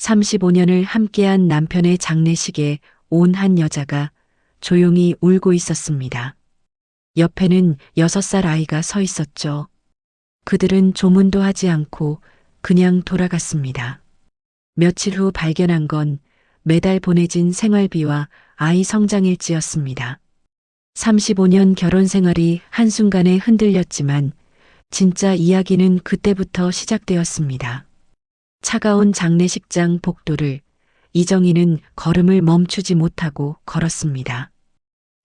35년을 함께한 남편의 장례식에 온 한 여자가 조용히 울고 있었습니다. 옆에는 6살 아이가 서 있었죠. 그들은 조문도 하지 않고 그냥 돌아갔습니다. 며칠 후 발견한 건 매달 보내진 생활비와 아이 성장일지였습니다. 35년 결혼 생활이 한순간에 흔들렸지만 진짜 이야기는 그때부터 시작되었습니다. 차가운 장례식장 복도를 이정희는 걸음을 멈추지 못하고 걸었습니다.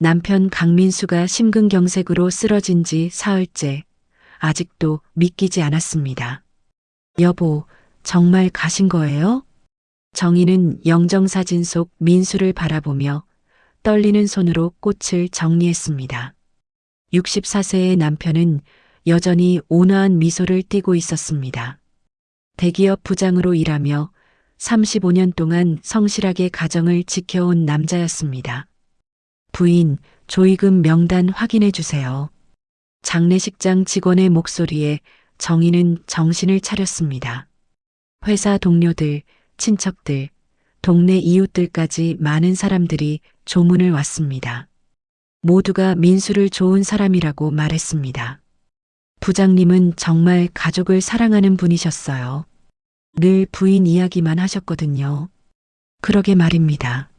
남편 강민수가 심근경색으로 쓰러진 지 사흘째, 아직도 믿기지 않았습니다. 여보, 정말 가신 거예요? 정희는 영정사진 속 민수를 바라보며 떨리는 손으로 꽃을 정리했습니다. 64세의 남편은 여전히 온화한 미소를 띠고 있었습니다. 대기업 부장으로 일하며 35년 동안 성실하게 가정을 지켜온 남자였습니다. 부인, 조의금 명단 확인해 주세요. 장례식장 직원의 목소리에 정희는 정신을 차렸습니다. 회사 동료들, 친척들, 동네 이웃들까지 많은 사람들이 조문을 왔습니다. 모두가 민수를 좋은 사람이라고 말했습니다. 부장님은 정말 가족을 사랑하는 분이셨어요. 늘 부인 이야기만 하셨거든요. 그러게 말입니다.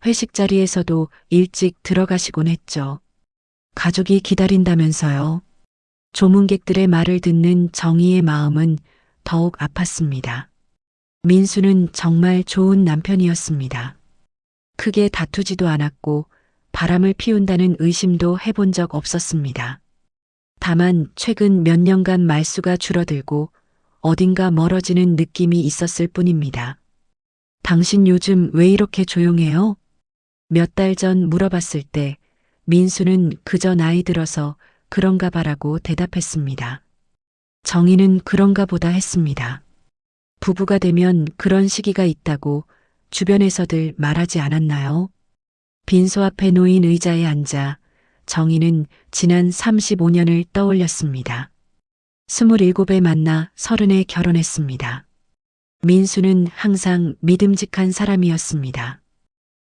회식 자리에서도 일찍 들어가시곤 했죠. 가족이 기다린다면서요. 조문객들의 말을 듣는 정희의 마음은 더욱 아팠습니다. 민수는 정말 좋은 남편이었습니다. 크게 다투지도 않았고 바람을 피운다는 의심도 해본 적 없었습니다. 다만 최근 몇 년간 말수가 줄어들고 어딘가 멀어지는 느낌이 있었을 뿐입니다. 당신 요즘 왜 이렇게 조용해요? 몇 달 전 물어봤을 때 민수는 그저 나이 들어서 그런가 봐라고 대답했습니다. 정희는 그런가 보다 했습니다. 부부가 되면 그런 시기가 있다고 주변에서들 말하지 않았나요? 빈소 앞에 놓인 의자에 앉아 정희는 지난 35년을 떠올렸습니다. 27에 만나 30에 결혼했습니다. 민수는 항상 믿음직한 사람이었습니다.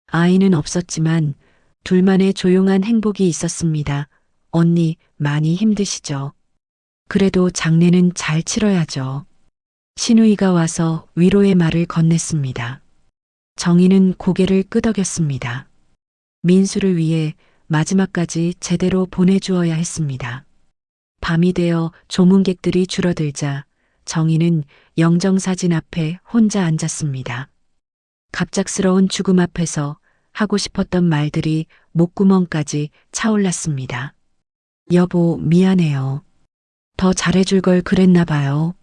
아이는 없었지만 둘만의 조용한 행복이 있었습니다. 언니, 많이 힘드시죠? 그래도 장례는 잘 치러야죠. 시누이가 와서 위로의 말을 건넸습니다. 정희는 고개를 끄덕였습니다. 민수를 위해 마지막까지 제대로 보내주어야 했습니다. 밤이 되어 조문객들이 줄어들자 정희는 영정사진 앞에 혼자 앉았습니다. 갑작스러운 죽음 앞에서 하고 싶었던 말들이 목구멍까지 차올랐습니다. 여보, 미안해요. 더 잘해줄 걸 그랬나 봐요.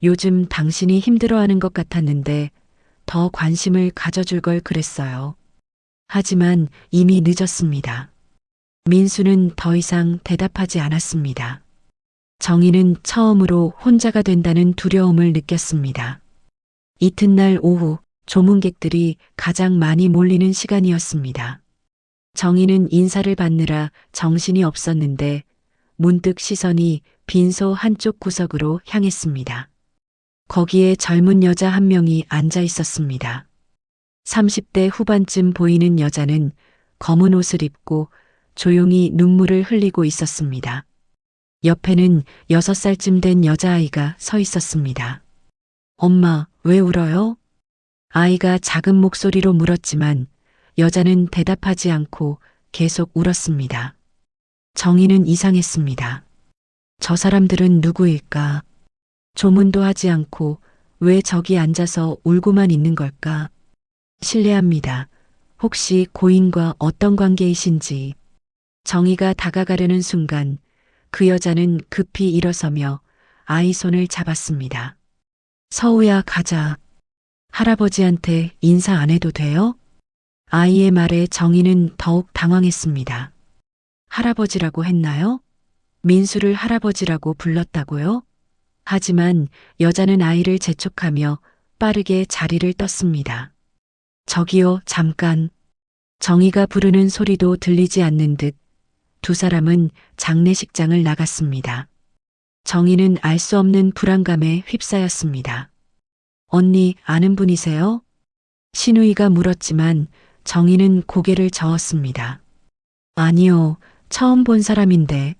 요즘 당신이 힘들어하는 것 같았는데 더 관심을 가져줄 걸 그랬어요. 하지만 이미 늦었습니다. 민수는 더 이상 대답하지 않았습니다. 정희는 처음으로 혼자가 된다는 두려움을 느꼈습니다. 이튿날 오후 조문객들이 가장 많이 몰리는 시간이었습니다. 정희는 인사를 받느라 정신이 없었는데 문득 시선이 빈소 한쪽 구석으로 향했습니다. 거기에 젊은 여자 한 명이 앉아 있었습니다. 30대 후반쯤 보이는 여자는 검은 옷을 입고 조용히 눈물을 흘리고 있었습니다. 옆에는 6살쯤 된 여자아이가 서 있었습니다. 엄마, 왜 울어요? 아이가 작은 목소리로 물었지만 여자는 대답하지 않고 계속 울었습니다. 정희는 이상했습니다. 저 사람들은 누구일까? 조문도 하지 않고 왜 저기 앉아서 울고만 있는 걸까? 실례합니다. 혹시 고인과 어떤 관계이신지. 정희가 다가가려는 순간 그 여자는 급히 일어서며 아이 손을 잡았습니다. 서우야, 가자. 할아버지한테 인사 안 해도 돼요? 아이의 말에 정희는 더욱 당황했습니다. 할아버지라고 했나요? 민수를 할아버지라고 불렀다고요? 하지만 여자는 아이를 재촉하며 빠르게 자리를 떴습니다. 저기요, 잠깐. 정희가 부르는 소리도 들리지 않는 듯 두 사람은 장례식장을 나갔습니다. 정희는 알 수 없는 불안감에 휩싸였습니다. 언니 아는 분이세요? 신우이가 물었지만 정희는 고개를 저었습니다. 아니요, 처음 본 사람인데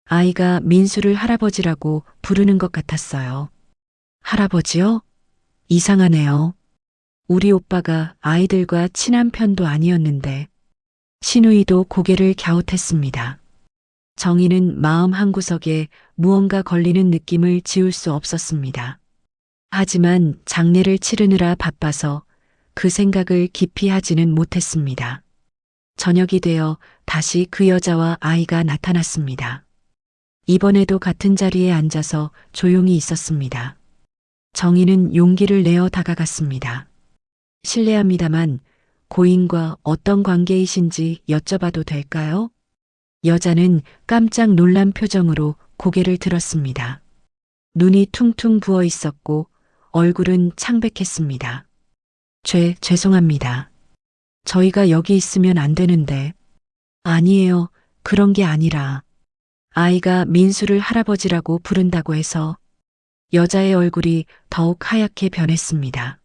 아이가 민수를 할아버지라고 부르는 것 같았어요. 할아버지요? 이상하네요. 우리 오빠가 아이들과 친한 편도 아니었는데 신우이도 고개를 갸웃했습니다. 정희는 마음 한구석에 무언가 걸리는 느낌을 지울 수 없었습니다. 하지만 장례를 치르느라 바빠서 그 생각을 깊이 하지는 못했습니다. 저녁이 되어 다시 그 여자와 아이가 나타났습니다. 이번에도 같은 자리에 앉아서 조용히 있었습니다. 정희는 용기를 내어 다가갔습니다. 실례합니다만 고인과 어떤 관계이신지 여쭤봐도 될까요? 여자는 깜짝 놀란 표정으로 고개를 들었습니다. 눈이 퉁퉁 부어 있었고 얼굴은 창백했습니다. 죄송합니다. 저희가 여기 있으면 안 되는데. 아니에요. 그런 게 아니라 아이가 민수를 할아버지라고 부른다고 해서. 여자의 얼굴이 더욱 하얗게 변했습니다.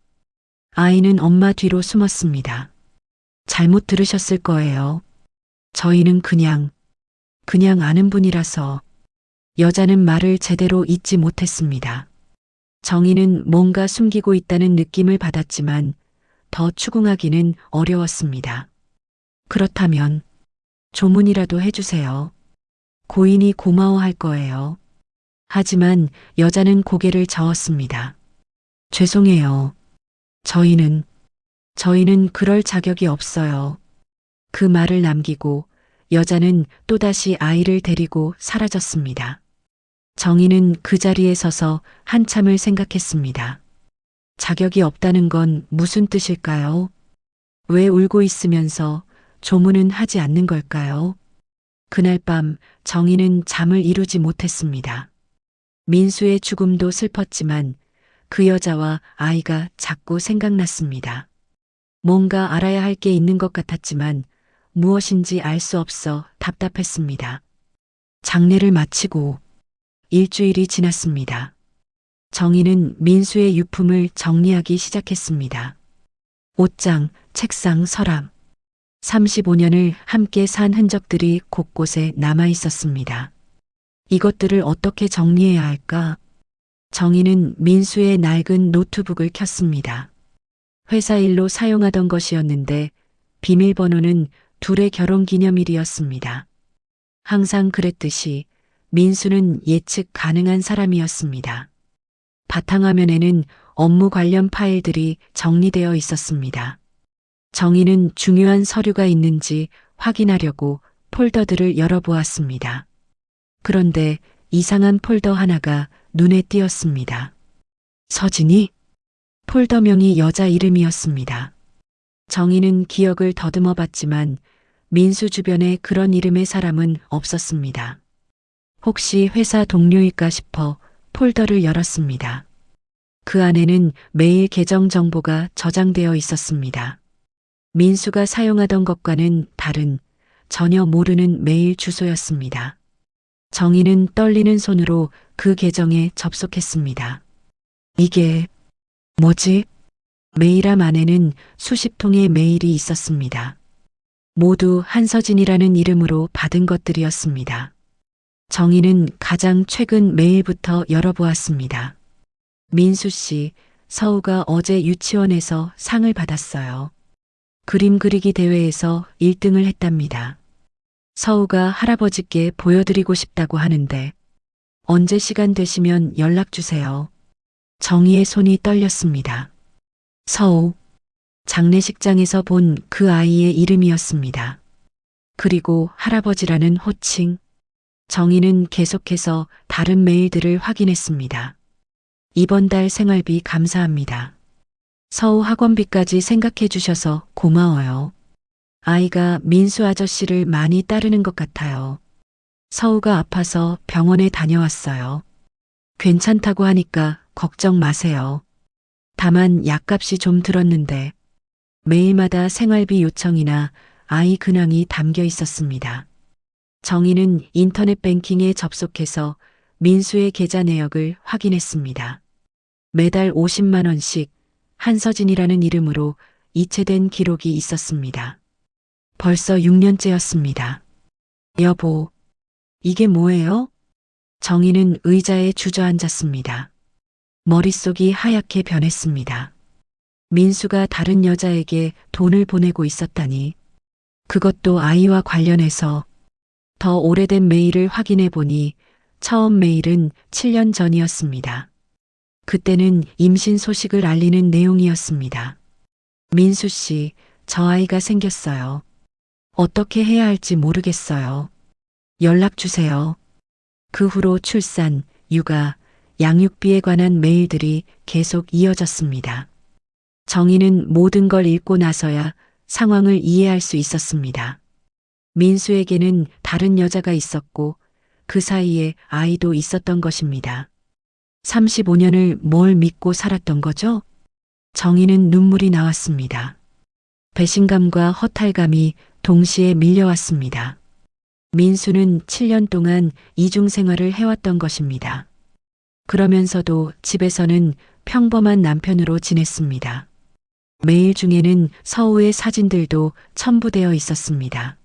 아이는 엄마 뒤로 숨었습니다. 잘못 들으셨을 거예요. 저희는 그냥 아는 분이라서. 여자는 말을 제대로 잇지 못했습니다. 정희는 뭔가 숨기고 있다는 느낌을 받았지만 더 추궁하기는 어려웠습니다. 그렇다면 조문이라도 해주세요. 고인이 고마워할 거예요. 하지만 여자는 고개를 저었습니다. 죄송해요. 저희는 그럴 자격이 없어요. 그 말을 남기고 여자는 또다시 아이를 데리고 사라졌습니다. 정희는 그 자리에 서서 한참을 생각했습니다. 자격이 없다는 건 무슨 뜻일까요? 왜 울고 있으면서 조문은 하지 않는 걸까요? 그날 밤 정희는 잠을 이루지 못했습니다. 민수의 죽음도 슬펐지만 그 여자와 아이가 자꾸 생각났습니다. 뭔가 알아야 할 게 있는 것 같았지만 무엇인지 알 수 없어 답답했습니다. 장례를 마치고 일주일이 지났습니다. 정희는 민수의 유품을 정리하기 시작했습니다. 옷장, 책상, 서랍. 35년을 함께 산 흔적들이 곳곳에 남아 있었습니다. 이것들을 어떻게 정리해야 할까? 정희는 민수의 낡은 노트북을 켰습니다. 회사 일로 사용하던 것이었는데 비밀번호는 둘의 결혼 기념일이었습니다. 항상 그랬듯이 민수는 예측 가능한 사람이었습니다. 바탕화면에는 업무 관련 파일들이 정리되어 있었습니다. 정희는 중요한 서류가 있는지 확인하려고 폴더들을 열어보았습니다. 그런데 이상한 폴더 하나가 눈에 띄었습니다. 서진이? 폴더명이 여자 이름이었습니다. 정희는 기억을 더듬어 봤지만 민수 주변에 그런 이름의 사람은 없었습니다. 혹시 회사 동료일까 싶어 폴더를 열었습니다. 그 안에는 메일 계정 정보가 저장되어 있었습니다. 민수가 사용하던 것과는 다른 전혀 모르는 메일 주소였습니다. 정희는 떨리는 손으로 그 계정에 접속했습니다. 이게 뭐지? 메일함 안에는 수십 통의 메일이 있었습니다. 모두 한서진이라는 이름으로 받은 것들이었습니다. 정희는 가장 최근 메일부터 열어보았습니다. 민수 씨, 서우가 어제 유치원에서 상을 받았어요. 그림 그리기 대회에서 1등을 했답니다. 서우가 할아버지께 보여드리고 싶다고 하는데 언제 시간 되시면 연락 주세요. 정희의 손이 떨렸습니다. 서우. 장례식장에서 본 그 아이의 이름이었습니다. 그리고 할아버지라는 호칭. 정희는 계속해서 다른 메일들을 확인했습니다. 이번 달 생활비 감사합니다. 서우 학원비까지 생각해 주셔서 고마워요. 아이가 민수 아저씨를 많이 따르는 것 같아요. 서우가 아파서 병원에 다녀왔어요. 괜찮다고 하니까 걱정 마세요. 다만 약값이 좀 들었는데 매일마다 생활비 요청이나 아이 근황이 담겨 있었습니다. 정희는 인터넷 뱅킹에 접속해서 민수의 계좌 내역을 확인했습니다. 매달 50만 원씩 한서진이라는 이름으로 이체된 기록이 있었습니다. 벌써 6년째였습니다. 여보, 이게 뭐예요? 정희는 의자에 주저앉았습니다. 머릿속이 하얗게 변했습니다. 민수가 다른 여자에게 돈을 보내고 있었다니. 그것도 아이와 관련해서. 더 오래된 메일을 확인해 보니 처음 메일은 7년 전이었습니다. 그때는 임신 소식을 알리는 내용이었습니다. 민수 씨, 저 아이가 생겼어요. 어떻게 해야 할지 모르겠어요. 연락 주세요. 그 후로 출산, 육아, 양육비에 관한 메일들이 계속 이어졌습니다. 정희는 모든 걸 읽고 나서야 상황을 이해할 수 있었습니다. 민수에게는 다른 여자가 있었고 그 사이에 아이도 있었던 것입니다. 35년을 뭘 믿고 살았던 거죠? 정희는 눈물이 나왔습니다. 배신감과 허탈감이 동시에 밀려왔습니다. 민수는 7년 동안 이중 생활을 해왔던 것입니다. 그러면서도 집에서는 평범한 남편으로 지냈습니다. 메일 중에는 서우의 사진들도 첨부되어 있었습니다.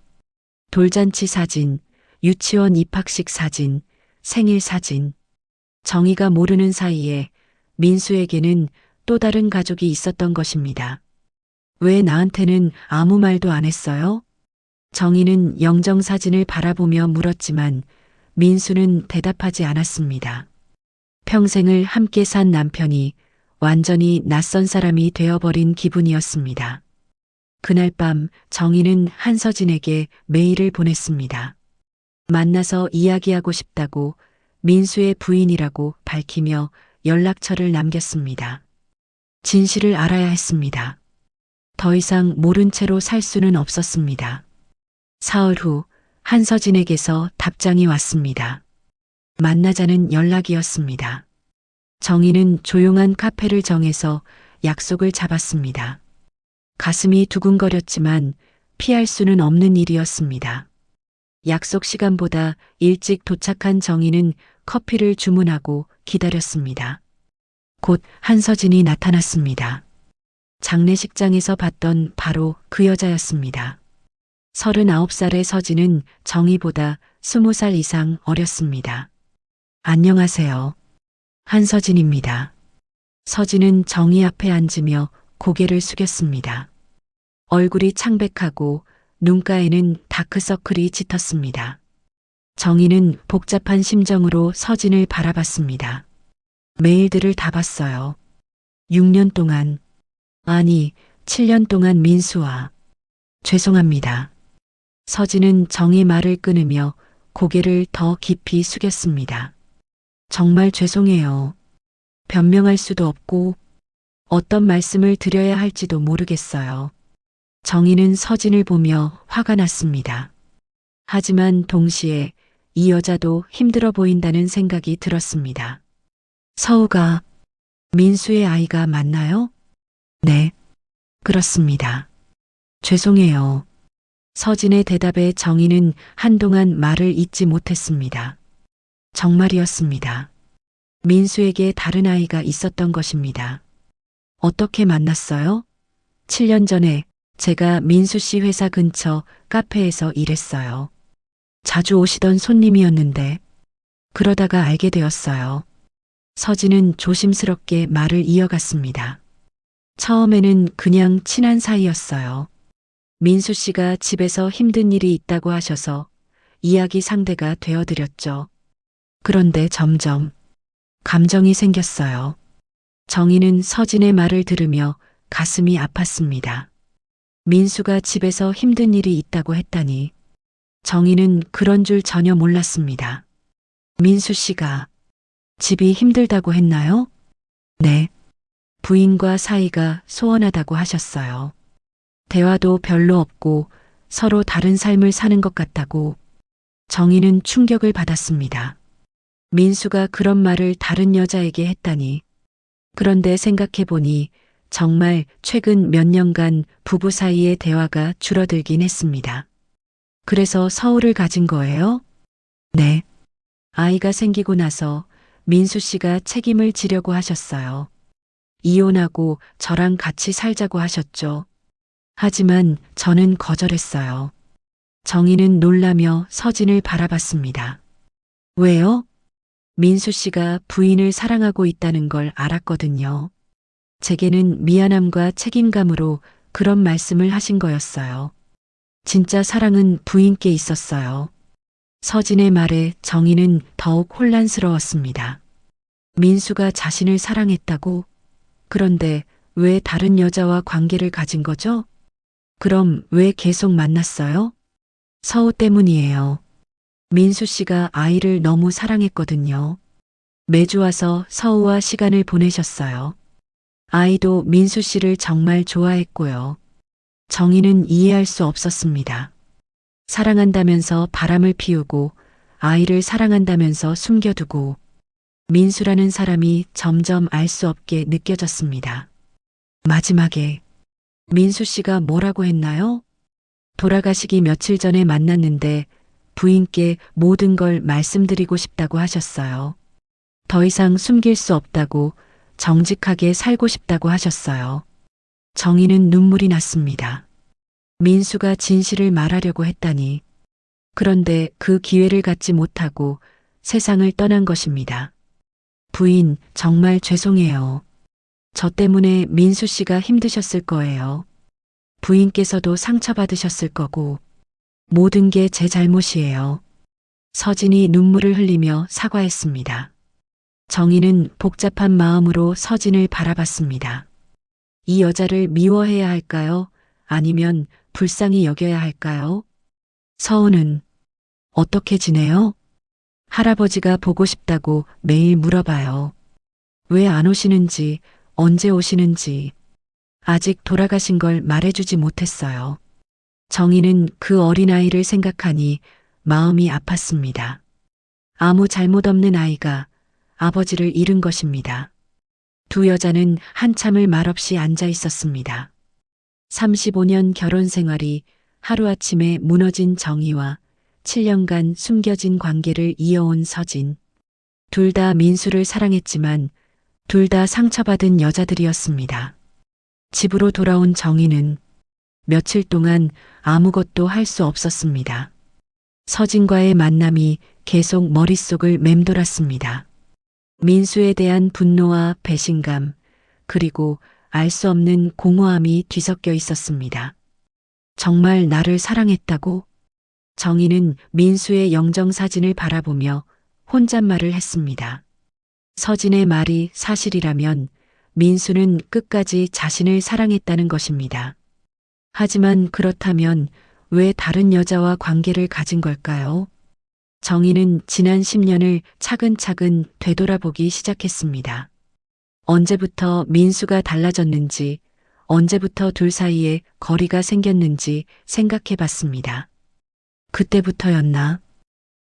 돌잔치 사진, 유치원 입학식 사진, 생일 사진. 정희가 모르는 사이에 민수에게는 또 다른 가족이 있었던 것입니다. 왜 나한테는 아무 말도 안 했어요? 정희는 영정사진을 바라보며 물었지만 민수는 대답하지 않았습니다. 평생을 함께 산 남편이 완전히 낯선 사람이 되어버린 기분이었습니다. 그날 밤 정희는 한서진에게 메일을 보냈습니다. 만나서 이야기하고 싶다고 민수의 부인이라고 밝히며 연락처를 남겼습니다. 진실을 알아야 했습니다. 더 이상 모른 채로 살 수는 없었습니다. 사흘 후 한서진에게서 답장이 왔습니다. 만나자는 연락이었습니다. 정희는 조용한 카페를 정해서 약속을 잡았습니다. 가슴이 두근거렸지만 피할 수는 없는 일이었습니다. 약속 시간보다 일찍 도착한 정희는 커피를 주문하고 기다렸습니다. 곧 한서진이 나타났습니다. 장례식장에서 봤던 바로 그 여자였습니다. 39살의 서진은 정희보다 20살 이상 어렸습니다. 안녕하세요. 한서진입니다. 서진은 정희 앞에 앉으며 고개를 숙였습니다. 얼굴이 창백하고 눈가에는 다크서클이 짙었습니다. 정희는 복잡한 심정으로 서진을 바라봤습니다. 메일들을 다 봤어요. 6년 동안, 아니 7년 동안 민수와. 죄송합니다. 서진은 정희 말을 끊으며 고개를 더 깊이 숙였습니다. 정말 죄송해요. 변명할 수도 없고 어떤 말씀을 드려야 할지도 모르겠어요. 정희는 서진을 보며 화가 났습니다. 하지만 동시에 이 여자도 힘들어 보인다는 생각이 들었습니다. 서우가 민수의 아이가 맞나요? 네, 그렇습니다. 죄송해요. 서진의 대답에 정희는 한동안 말을 잇지 못했습니다. 정말이었습니다. 민수에게 다른 아이가 있었던 것입니다. 어떻게 만났어요? 7년 전에 제가 민수 씨 회사 근처 카페에서 일했어요. 자주 오시던 손님이었는데 그러다가 알게 되었어요. 서진은 조심스럽게 말을 이어갔습니다. 처음에는 그냥 친한 사이였어요. 민수 씨가 집에서 힘든 일이 있다고 하셔서 이야기 상대가 되어드렸죠. 그런데 점점 감정이 생겼어요. 정희는 서진의 말을 들으며 가슴이 아팠습니다. 민수가 집에서 힘든 일이 있다고 했다니. 정희는 그런 줄 전혀 몰랐습니다. 민수 씨가 집이 힘들다고 했나요? 네. 부인과 사이가 소원하다고 하셨어요. 대화도 별로 없고 서로 다른 삶을 사는 것 같다고. 정희는 충격을 받았습니다. 민수가 그런 말을 다른 여자에게 했다니. 그런데 생각해보니 정말 최근 몇 년간 부부 사이의 대화가 줄어들긴 했습니다. 그래서 서울을 가진 거예요? 네. 아이가 생기고 나서 민수 씨가 책임을 지려고 하셨어요. 이혼하고 저랑 같이 살자고 하셨죠. 하지만 저는 거절했어요. 정희는 놀라며 서진을 바라봤습니다. 왜요? 민수 씨가 부인을 사랑하고 있다는 걸 알았거든요. 제게는 미안함과 책임감으로 그런 말씀을 하신 거였어요. 진짜 사랑은 부인께 있었어요. 서진의 말에 정희는 더욱 혼란스러웠습니다. 민수가 자신을 사랑했다고? 그런데 왜 다른 여자와 관계를 가진 거죠? 그럼 왜 계속 만났어요? 서우 때문이에요. 민수 씨가 아이를 너무 사랑했거든요. 매주 와서 서우와 시간을 보내셨어요. 아이도 민수 씨를 정말 좋아했고요. 정희는 이해할 수 없었습니다. 사랑한다면서 바람을 피우고 아이를 사랑한다면서 숨겨두고 민수라는 사람이 점점 알 수 없게 느껴졌습니다. 마지막에 민수 씨가 뭐라고 했나요? 돌아가시기 며칠 전에 만났는데 부인께 모든 걸 말씀드리고 싶다고 하셨어요. 더 이상 숨길 수 없다고, 정직하게 살고 싶다고 하셨어요. 정희는 눈물이 났습니다. 민수가 진실을 말하려고 했다니. 그런데 그 기회를 갖지 못하고 세상을 떠난 것입니다. 부인, 정말 죄송해요. 저 때문에 민수 씨가 힘드셨을 거예요. 부인께서도 상처받으셨을 거고, 모든 게 제 잘못이에요. 서진이 눈물을 흘리며 사과했습니다. 정희는 복잡한 마음으로 서진을 바라봤습니다. 이 여자를 미워해야 할까요? 아니면 불쌍히 여겨야 할까요? 서우는 어떻게 지내요? 할아버지가 보고 싶다고 매일 물어봐요. 왜 안 오시는지, 언제 오시는지. 아직 돌아가신 걸 말해주지 못했어요. 정희는 그 어린아이를 생각하니 마음이 아팠습니다. 아무 잘못 없는 아이가 아버지를 잃은 것입니다. 두 여자는 한참을 말없이 앉아 있었습니다. 35년 결혼 생활이 하루아침에 무너진 정희와 7년간 숨겨진 관계를 이어온 서진. 둘 다 민수를 사랑했지만 둘 다 상처받은 여자들이었습니다. 집으로 돌아온 정희는 며칠 동안 아무것도 할 수 없었습니다. 서진과의 만남이 계속 머릿속을 맴돌았습니다. 민수에 대한 분노와 배신감, 그리고 알 수 없는 공허함이 뒤섞여 있었습니다. 정말 나를 사랑했다고? 정희는 민수의 영정사진을 바라보며 혼잣말을 했습니다. 서진의 말이 사실이라면 민수는 끝까지 자신을 사랑했다는 것입니다. 하지만 그렇다면 왜 다른 여자와 관계를 가진 걸까요? 정희는 지난 10년을 차근차근 되돌아보기 시작했습니다. 언제부터 민수가 달라졌는지, 언제부터 둘 사이에 거리가 생겼는지 생각해 봤습니다. 그때부터였나?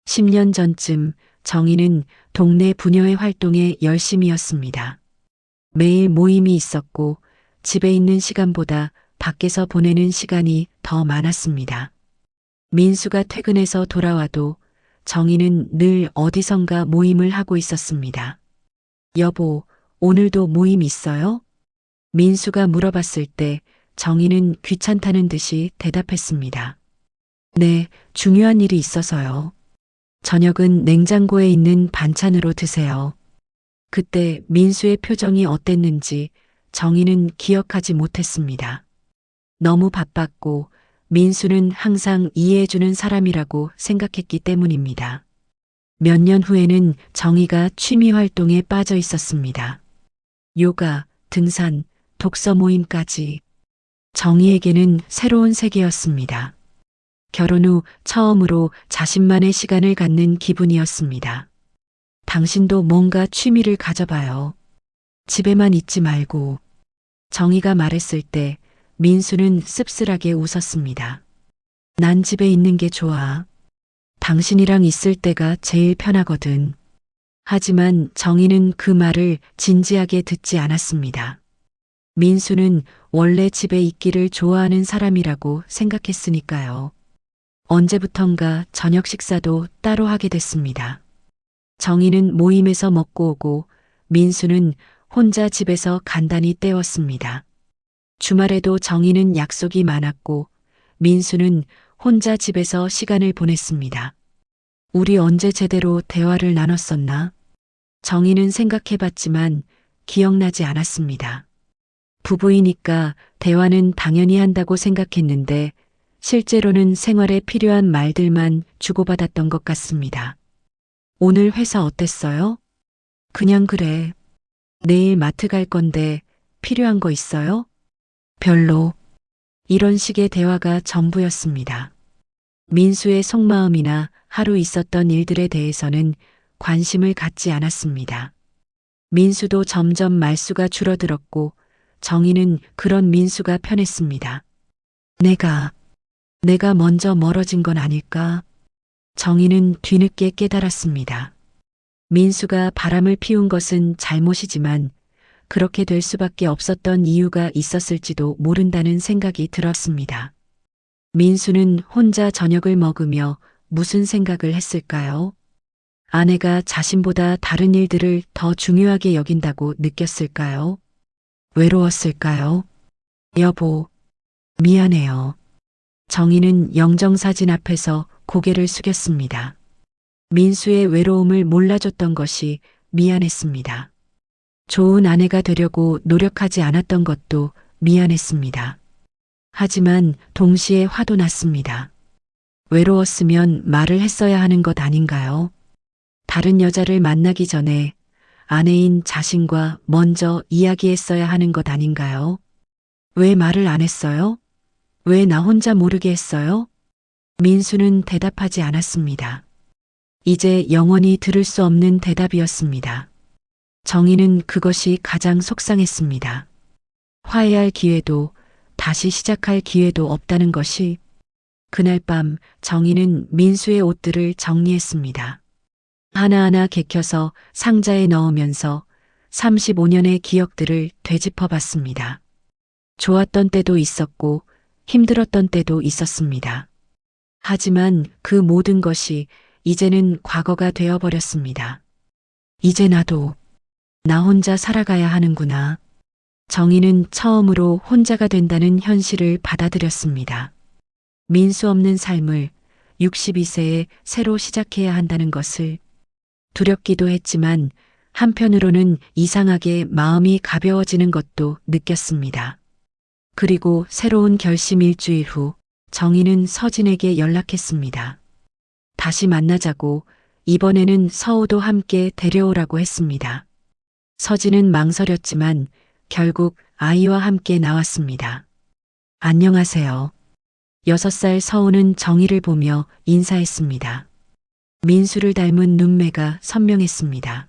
10년 전쯤 정희는 동네 부녀회 활동에 열심이었습니다. 매일 모임이 있었고 집에 있는 시간보다 밖에서 보내는 시간이 더 많았습니다. 민수가 퇴근해서 돌아와도 정희는 늘 어디선가 모임을 하고 있었습니다. 여보, 오늘도 모임 있어요? 민수가 물어봤을 때 정희는 귀찮다는 듯이 대답했습니다. 네, 중요한 일이 있어서요. 저녁은 냉장고에 있는 반찬으로 드세요. 그때 민수의 표정이 어땠는지 정희는 기억하지 못했습니다. 너무 바빴고 민수는 항상 이해해주는 사람이라고 생각했기 때문입니다. 몇 년 후에는 정희가 취미 활동에 빠져 있었습니다. 요가, 등산, 독서 모임까지. 정희에게는 새로운 세계였습니다. 결혼 후 처음으로 자신만의 시간을 갖는 기분이었습니다. 당신도 뭔가 취미를 가져봐요. 집에만 있지 말고. 정희가 말했을 때 민수는 씁쓸하게 웃었습니다. 난 집에 있는 게 좋아. 당신이랑 있을 때가 제일 편하거든. 하지만 정희는 그 말을 진지하게 듣지 않았습니다. 민수는 원래 집에 있기를 좋아하는 사람이라고 생각했으니까요. 언제부턴가 저녁 식사도 따로 하게 됐습니다. 정희는 모임에서 먹고 오고 민수는 혼자 집에서 간단히 때웠습니다. 주말에도 정희는 약속이 많았고 민수는 혼자 집에서 시간을 보냈습니다. 우리 언제 제대로 대화를 나눴었나? 정희는 생각해봤지만 기억나지 않았습니다. 부부이니까 대화는 당연히 한다고 생각했는데 실제로는 생활에 필요한 말들만 주고받았던 것 같습니다. 오늘 회사 어땠어요? 그냥 그래. 내일 마트 갈 건데 필요한 거 있어요? 별로. 이런 식의 대화가 전부였습니다. 민수의 속마음이나 하루 있었던 일들에 대해서는 관심을 갖지 않았습니다. 민수도 점점 말수가 줄어들었고 정희는 그런 민수가 편했습니다. 내가 먼저 멀어진 건 아닐까? 정희는 뒤늦게 깨달았습니다. 민수가 바람을 피운 것은 잘못이지만 그렇게 될 수밖에 없었던 이유가 있었을지도 모른다는 생각이 들었습니다. 민수는 혼자 저녁을 먹으며 무슨 생각을 했을까요? 아내가 자신보다 다른 일들을 더 중요하게 여긴다고 느꼈을까요? 외로웠을까요? 여보, 미안해요. 정희는 영정사진 앞에서 고개를 숙였습니다. 민수의 외로움을 몰라줬던 것이 미안했습니다. 좋은 아내가 되려고 노력하지 않았던 것도 미안했습니다. 하지만 동시에 화도 났습니다. 외로웠으면 말을 했어야 하는 것 아닌가요? 다른 여자를 만나기 전에 아내인 자신과 먼저 이야기했어야 하는 것 아닌가요? 왜 말을 안 했어요? 왜 나 혼자 모르게 했어요? 민수는 대답하지 않았습니다. 이제 영원히 들을 수 없는 대답이었습니다. 정희는 그것이 가장 속상했습니다. 화해할 기회도 다시 시작할 기회도 없다는 것이. 그날 밤 정희는 민수의 옷들을 정리했습니다. 하나하나 개켜서 상자에 넣으면서 35년의 기억들을 되짚어 봤습니다. 좋았던 때도 있었고 힘들었던 때도 있었습니다. 하지만 그 모든 것이 이제는 과거가 되어버렸습니다. 이제 나 혼자 살아가야 하는구나. 정희는 처음으로 혼자가 된다는 현실을 받아들였습니다. 민수 없는 삶을 62세에 새로 시작해야 한다는 것을 두렵기도 했지만 한편으로는 이상하게 마음이 가벼워지는 것도 느꼈습니다. 그리고 새로운 결심 일주일 후 정희는 서진에게 연락했습니다. 다시 만나자고 이번에는 서우도 함께 데려오라고 했습니다. 서진은 망설였지만 결국 아이와 함께 나왔습니다. 안녕하세요. 6살 서우는 정희를 보며 인사했습니다. 민수를 닮은 눈매가 선명했습니다.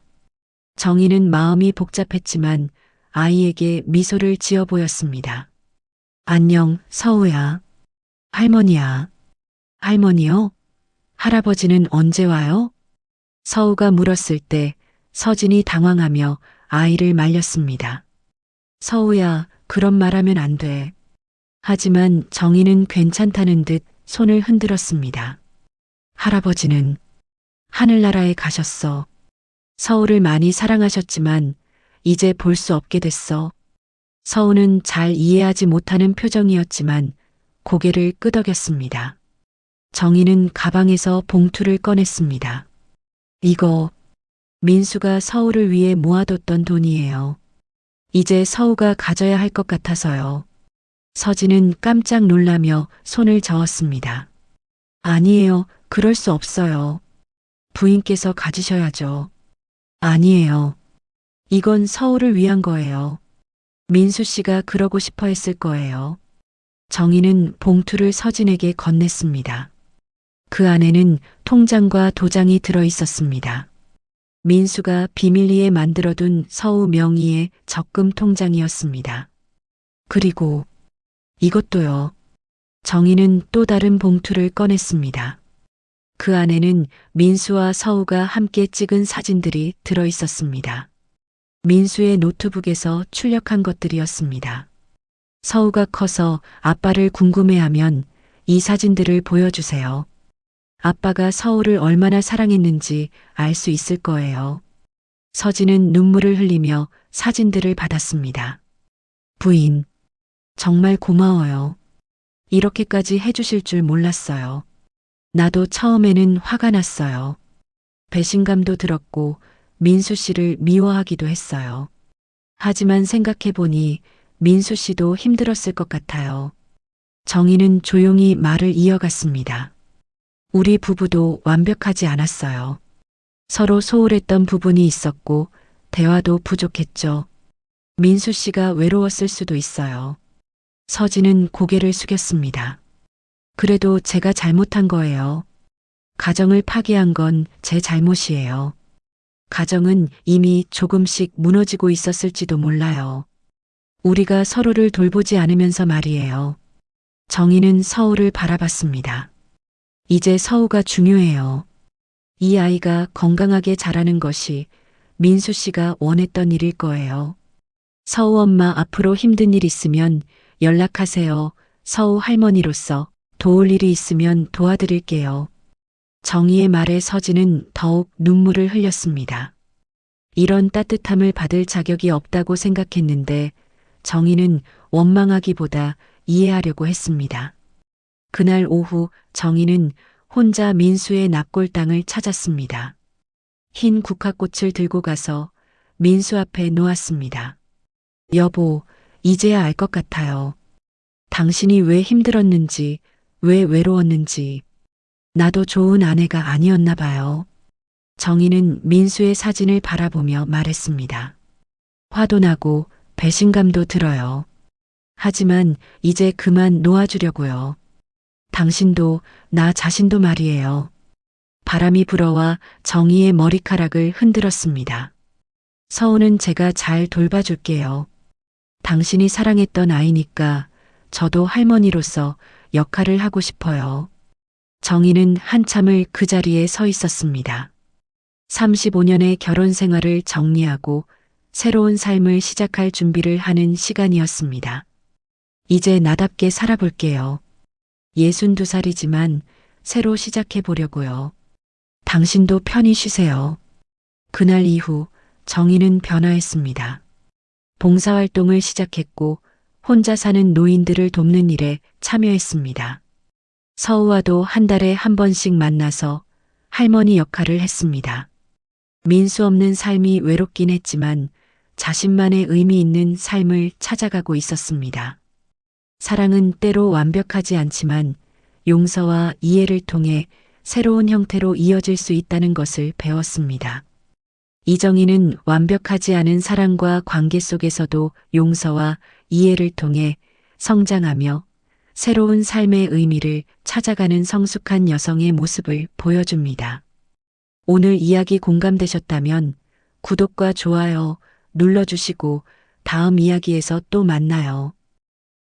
정희는 마음이 복잡했지만 아이에게 미소를 지어 보였습니다. 안녕, 서우야. 할머니야. 할머니요? 할아버지는 언제 와요? 서우가 물었을 때 서진이 당황하며 아이를 말렸습니다. 서우야, 그런 말하면 안 돼. 하지만 정희는 괜찮다는 듯 손을 흔들었습니다. 할아버지는 하늘나라에 가셨어. 서우를 많이 사랑하셨지만 이제 볼 수 없게 됐어. 서우는 잘 이해하지 못하는 표정이었지만 고개를 끄덕였습니다. 정희는 가방에서 봉투를 꺼냈습니다. 이거 민수가 서우를 위해 모아뒀던 돈이에요. 이제 서우가 가져야 할 것 같아서요. 서진은 깜짝 놀라며 손을 저었습니다. 아니에요. 그럴 수 없어요. 부인께서 가지셔야죠. 아니에요. 이건 서우를 위한 거예요. 민수 씨가 그러고 싶어 했을 거예요. 정희는 봉투를 서진에게 건넸습니다. 그 안에는 통장과 도장이 들어 있었습니다. 민수가 비밀리에 만들어둔 서우 명의의 적금 통장이었습니다. 그리고 이것도요. 정희는 또 다른 봉투를 꺼냈습니다. 그 안에는 민수와 서우가 함께 찍은 사진들이 들어 있었습니다. 민수의 노트북에서 출력한 것들이었습니다. 서우가 커서 아빠를 궁금해하면 이 사진들을 보여주세요. 아빠가 서우를 얼마나 사랑했는지 알 수 있을 거예요. 서진은 눈물을 흘리며 사진들을 받았습니다. 부인, 정말 고마워요. 이렇게까지 해주실 줄 몰랐어요. 나도 처음에는 화가 났어요. 배신감도 들었고 민수 씨를 미워하기도 했어요. 하지만 생각해보니 민수 씨도 힘들었을 것 같아요. 정희는 조용히 말을 이어갔습니다. 우리 부부도 완벽하지 않았어요. 서로 소홀했던 부분이 있었고 대화도 부족했죠. 민수 씨가 외로웠을 수도 있어요. 서진은 고개를 숙였습니다. 그래도 제가 잘못한 거예요. 가정을 파괴한 건 제 잘못이에요. 가정은 이미 조금씩 무너지고 있었을지도 몰라요. 우리가 서로를 돌보지 않으면서 말이에요. 정희는 서우를 바라봤습니다. 이제 서우가 중요해요. 이 아이가 건강하게 자라는 것이 민수 씨가 원했던 일일 거예요. 서우 엄마 앞으로 힘든 일 있으면 연락하세요. 서우 할머니로서 도울 일이 있으면 도와드릴게요. 정희의 말에 서진은 더욱 눈물을 흘렸습니다. 이런 따뜻함을 받을 자격이 없다고 생각했는데 정희는 원망하기보다 이해하려고 했습니다. 그날 오후 정희는 혼자 민수의 납골 땅을 찾았습니다. 흰 국화꽃을 들고 가서 민수 앞에 놓았습니다. 여보, 이제야 알 것 같아요. 당신이 왜 힘들었는지, 왜 외로웠는지. 나도 좋은 아내가 아니었나 봐요. 정희는 민수의 사진을 바라보며 말했습니다. 화도 나고 배신감도 들어요. 하지만 이제 그만 놓아주려고요. 당신도 나 자신도 말이에요. 바람이 불어와 정희의 머리카락을 흔들었습니다. 서우는 제가 잘 돌봐줄게요. 당신이 사랑했던 아이니까 저도 할머니로서 역할을 하고 싶어요. 정희는 한참을 그 자리에 서 있었습니다. 35년의 결혼 생활을 정리하고 새로운 삶을 시작할 준비를 하는 시간이었습니다. 이제 나답게 살아볼게요. 62살이지만 새로 시작해 보려고요. 당신도 편히 쉬세요. 그날 이후 정희는 변화했습니다. 봉사활동을 시작했고 혼자 사는 노인들을 돕는 일에 참여했습니다. 서우와도 한 달에 한 번씩 만나서 할머니 역할을 했습니다. 민수 없는 삶이 외롭긴 했지만 자신만의 의미 있는 삶을 찾아가고 있었습니다. 사랑은 때로 완벽하지 않지만 용서와 이해를 통해 새로운 형태로 이어질 수 있다는 것을 배웠습니다. 이정희는 완벽하지 않은 사랑과 관계 속에서도 용서와 이해를 통해 성장하며 새로운 삶의 의미를 찾아가는 성숙한 여성의 모습을 보여줍니다. 오늘 이야기 공감되셨다면 구독과 좋아요 눌러주시고 다음 이야기에서 또 만나요.